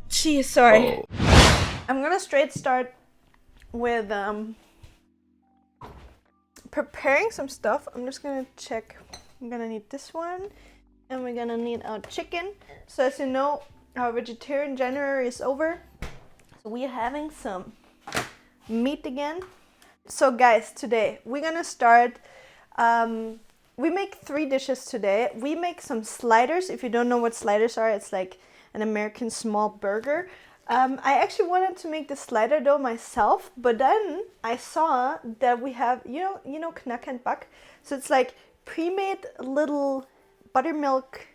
Geez, sorry. I'm gonna straight start with preparing some stuff. I'm just gonna check. I'm gonna need this one, and we're gonna need our chicken. So as you know, our vegetarian January is over, so we're having some meat again. So guys, today we're gonna start. We make 3 dishes today. We make some sliders. If you don't know what sliders are, it's like an American small burger. I actually wanted to make the slider dough myself, but then I saw that we have, you know, knack and back. So it's like pre-made little buttermilk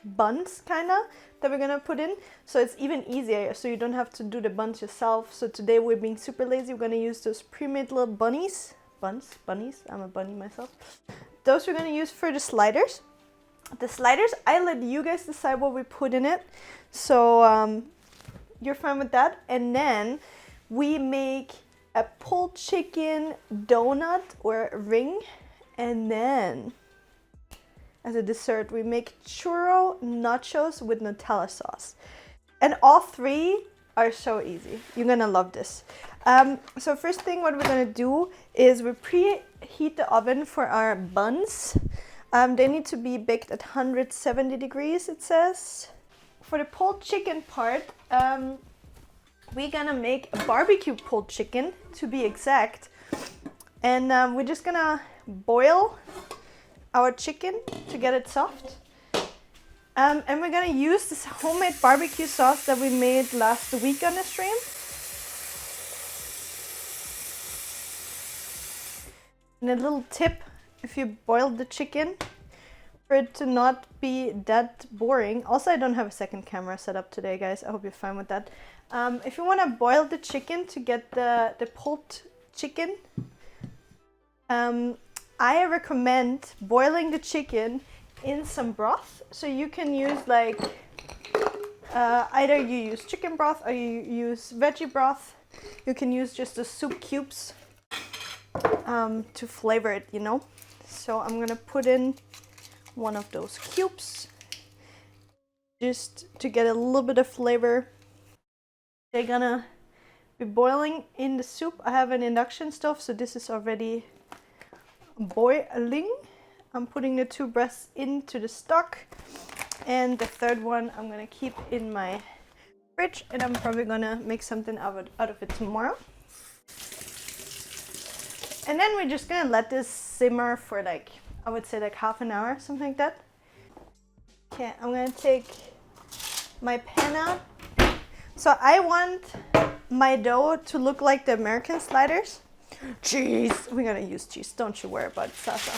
buns kinda that we're gonna put in, so it's even easier, so you don't have to do the buns yourself. So today we're being super lazy. We're gonna use those pre-made little bunnies. I'm a bunny myself. Those we're gonna use for the sliders. The sliders, I let you guys decide what we put in it, so you're fine with that. And then we make a pulled chicken donut or ring, and then as a dessert we make churro nachos with Nutella sauce. And all 3 are so easy. You're gonna love this. So first thing what we're gonna do is we preheat the oven for our buns. They need to be baked at 170 degrees, it says. For the pulled chicken part, we're gonna make a barbecue pulled chicken, to be exact. And we're just gonna boil our chicken to get it soft. And we're gonna use this homemade barbecue sauce that we made last week on the stream. And a little tip, if you boil the chicken, for it to not be that boring. Also, I don't have a second camera set up today, guys. I hope you're fine with that. If you want to boil the chicken to get the pulled chicken, I recommend boiling the chicken in some broth. So you can use like, either you use chicken broth or you use veggie broth. You can use just the soup cubes to flavor it, you know. So I'm gonna put in one of those cubes just to get a little bit of flavor. They're gonna be boiling in the soup. I have an induction stove, so this is already boiling. I'm putting the 2 breasts into the stock, and the 3rd one I'm gonna keep in my fridge, and I'm probably gonna make something out of it tomorrow. And then we're just gonna let this simmer for like, I would say like half an hour, something like that. Okay, I'm gonna take my pan out. So I want my dough to look like the American sliders. Cheese! We're gonna use cheese, don't you worry about it, Sasa.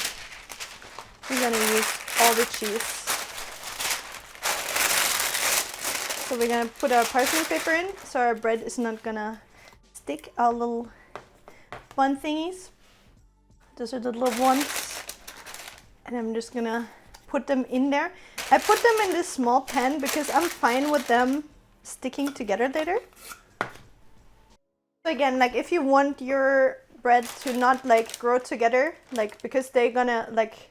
We're gonna use all the cheese. So we're gonna put our parchment paper in, so our bread is not gonna stick. Our little bun thingies. Those are the little ones. And I'm just gonna put them in there. I put them in this small pan because I'm fine with them sticking together later. So again, like if you want your bread to not like grow together, like because they're gonna like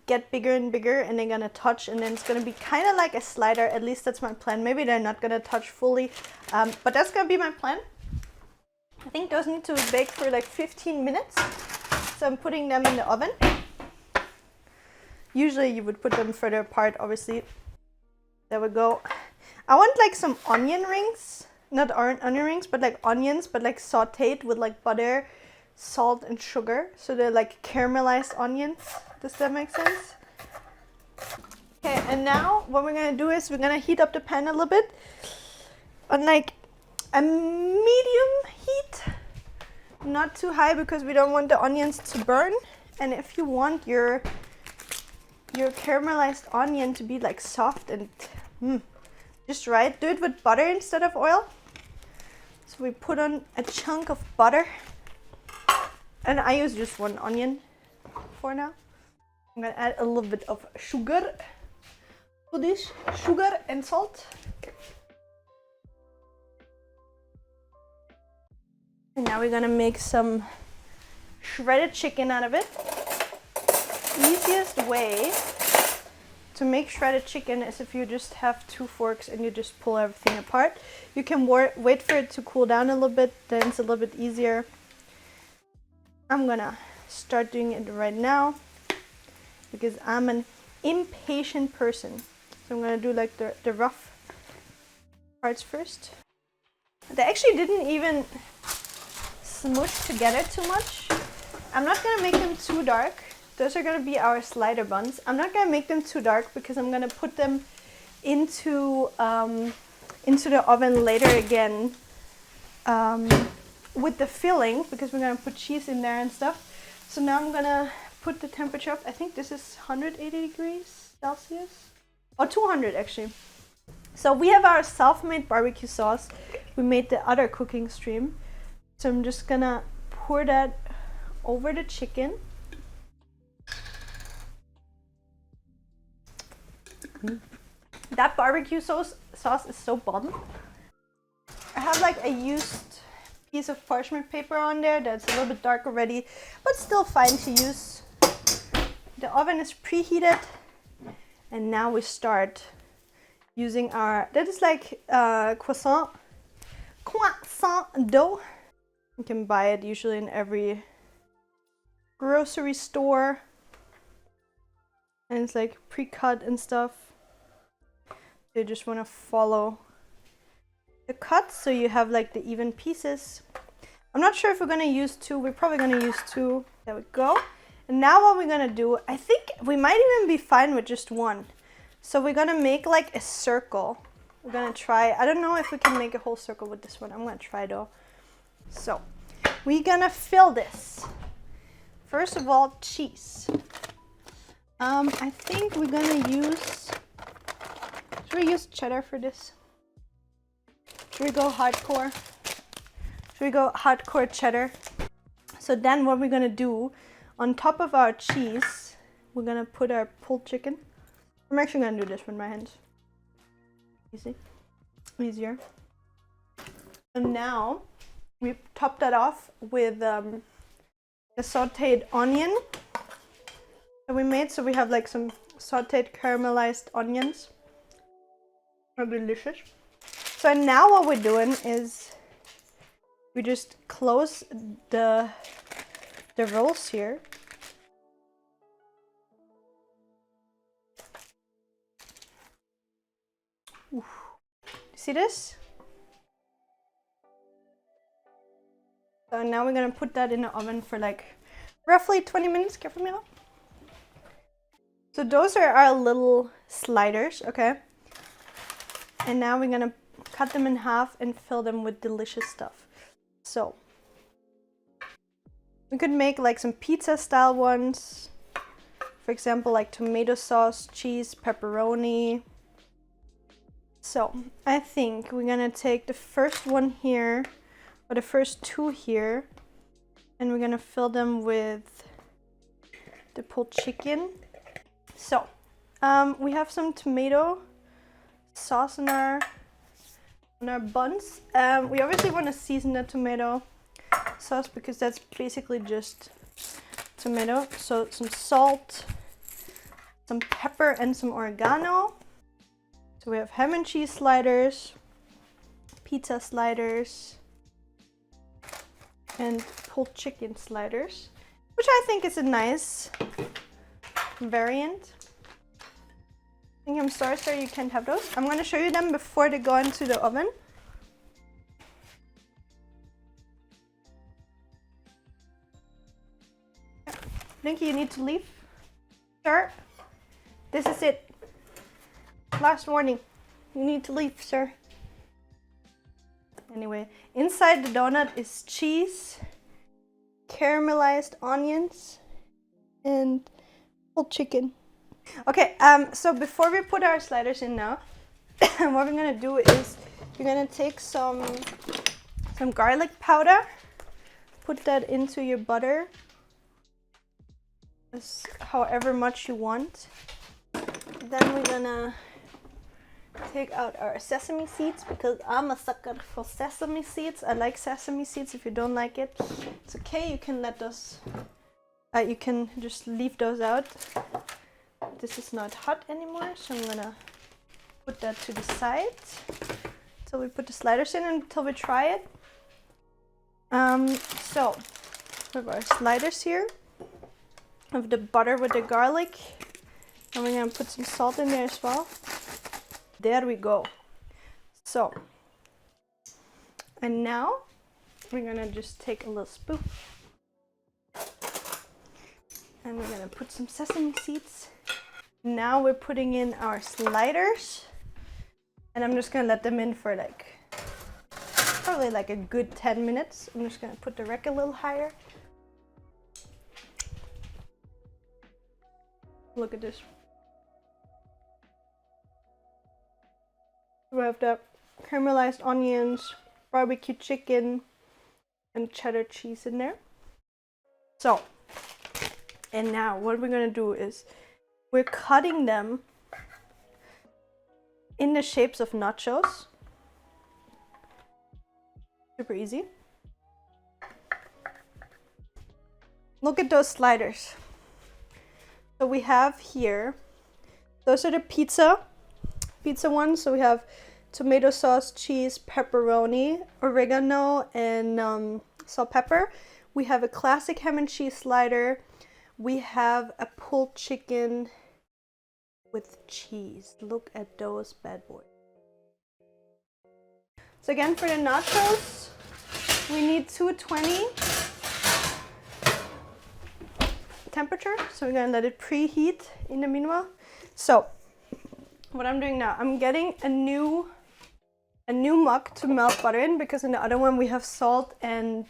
get bigger and bigger and they're gonna touch, and then it's gonna be kind of like a slider. At least that's my plan. Maybe they're not gonna touch fully, but that's gonna be my plan. I think those need to bake for like 15 minutes. So I'm putting them in the oven. Usually you would put them further apart, obviously. There we go. I want like some onion rings. Not onion rings, but like onions, but like sauteed with like butter, salt, and sugar. So they're like caramelized onions. Does that make sense? Okay, and now what we're gonna do is we're gonna heat up the pan a little bit on like a medium heat. Not too high because we don't want the onions to burn. And if you want your caramelized onion to be like soft and just right, do it with butter instead of oil. So we put on a chunk of butter, and I use just 1 onion for now. I'm gonna add a little bit of sugar to this, sugar and salt. And now we're gonna make some shredded chicken out of it. Easiest way to make shredded chicken is if you just have 2 forks and you just pull everything apart. You can wait for it to cool down a little bit, then it's a little bit easier. I'm gonna start doing it right now because I'm an impatient person. So I'm gonna do like the rough parts first. They actually didn't even smush together too much. I'm not gonna make them too dark. Those are gonna be our slider buns. I'm not gonna make them too dark because I'm gonna put them into the oven later again with the filling, because we're gonna put cheese in there and stuff. So now I'm gonna put the temperature up. I think this is 180 degrees Celsius. Or 200 actually. So we have our self-made barbecue sauce. We made the other cooking stream. So I'm just gonna pour that over the chicken. That barbecue sauce is so bomb. I have like a used piece of parchment paper on there that's a little bit dark already, but still fine to use. The oven is preheated, and now we start using our, that is like croissant dough. You can buy it usually in every grocery store, and it's like pre-cut and stuff. You just want to follow the cuts so you have like the even pieces. I'm not sure if we're gonna use 2. We're probably gonna use 2. There we go. And now what we're gonna do, I think we might even be fine with just 1. So we're gonna make like a circle. We're gonna try, I don't know if we can make a whole circle with this one. I'm gonna try though. So we're gonna fill this. First of all, cheese. I think we're gonna use, should we use cheddar for this? Should we go hardcore? Should we go hardcore cheddar? So then what we're gonna do, on top of our cheese, we're gonna put our pulled chicken. I'm actually gonna do this with my hands. Easier. And now we top that off with a sauteed onion that we made. So we have like some sauteed caramelized onions. They're delicious. So now what we're doing is we just close the rolls here. Oof. See this? So now we're gonna put that in the oven for like roughly 20 minutes. Careful, Mila. So those are our little sliders, okay? And now we're gonna cut them in half and fill them with delicious stuff. So we could make like some pizza style ones. For example, like tomato sauce, cheese, pepperoni. So I think we're gonna take the first one here, or the first 2 here, and we're gonna fill them with the pulled chicken. So we have some tomato sauce on our buns. We obviously want to season the tomato sauce because that's basically just tomato. So some salt, some pepper, and some oregano. So we have ham and cheese sliders, pizza sliders, and pulled chicken sliders, which I think is a nice variant. I'm sorry, sir, you can't have those. I'm going to show you them before they go into the oven. Linky, you need to leave. Sir, this is it. Last warning. You need to leave, sir. Anyway, inside the donut is cheese, caramelized onions, and pulled chicken. Okay, so before we put our sliders in now, what we're gonna do is we're gonna take some garlic powder, put that into your butter, however much you want. Then we're gonna take out our sesame seeds because I'm a sucker for sesame seeds. I like sesame seeds. If you don't like it, it's okay. You can let those, you can just leave those out. this is not hot anymore, so I'm gonna put that to the side until we put the sliders in, until we try it. So we have our sliders here of the butter with the garlic, and we're gonna put some salt in there as well. There we go. So, and now we're gonna just take a little spoon and we're gonna put some sesame seeds. Now we're putting in our sliders, and I'm just gonna let them in for like probably like a good 10 minutes. I'm just gonna put the rack a little higher. Look at this. We have the caramelized onions, barbecue chicken, and cheddar cheese in there. So, and now what we're gonna do is we're cutting them in the shapes of nachos. Super easy. Look at those sliders. So we have here, those are the pizza ones. So we have tomato sauce, cheese, pepperoni, oregano, and salt, pepper. We have a classic ham and cheese slider. We have a pulled chicken with cheese. Look at those bad boys. So again, for the nachos, we need 220 temperature. So we're gonna let it preheat in the meanwhile. So what I'm doing now, I'm getting a new mug to melt butter in, because in the other one we have salt and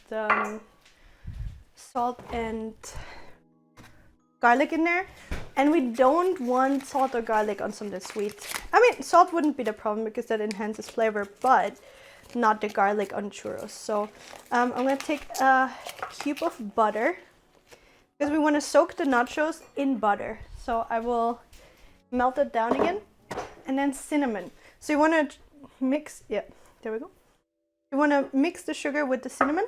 garlic in there, and we don't want salt or garlic on something sweet. I mean, salt wouldn't be the problem because that enhances flavor, but not the garlic on churros. So I'm gonna take a cube of butter, because we want to soak the nachos in butter. So I will melt it down again, and then cinnamon. So you want to mix, yeah, there we go. You want to mix the sugar with the cinnamon.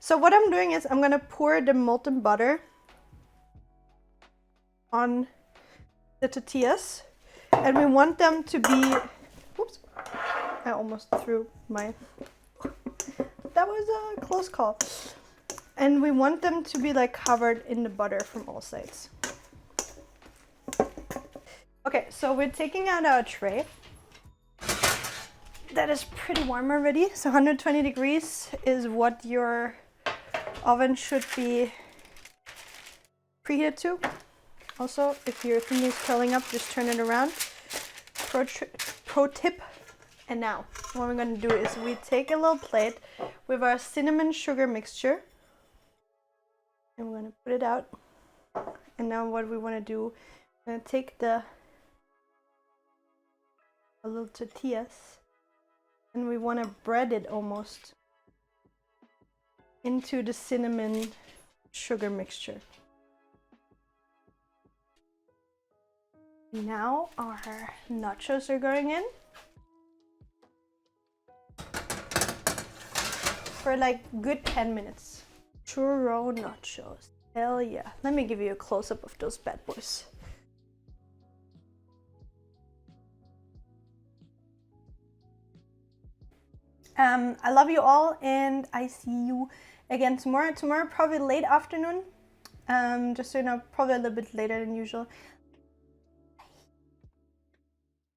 So what I'm doing is I'm going to pour the molten butter on the tortillas, and we want them to be, oops, I almost threw my, that was a close call. And we want them to be like covered in the butter from all sides. Okay, so we're taking out our tray. That is pretty warm already. So 120 degrees is what your oven should be preheated to. Also, if your thing is curling up, just turn it around. Pro tip. And now, what we're gonna do is we take a little plate with our cinnamon sugar mixture, and we're gonna put it out. And now what we wanna do, we're gonna take a little tortillas, and we wanna bread it almost into the cinnamon sugar mixture. Now our nachos are going in. For like good 10 minutes. Churro nachos. Hell yeah. Let me give you a close-up of those bad boys. I love you all, and I see you again tomorrow. Tomorrow, probably late afternoon. Just so you know, probably a little bit later than usual.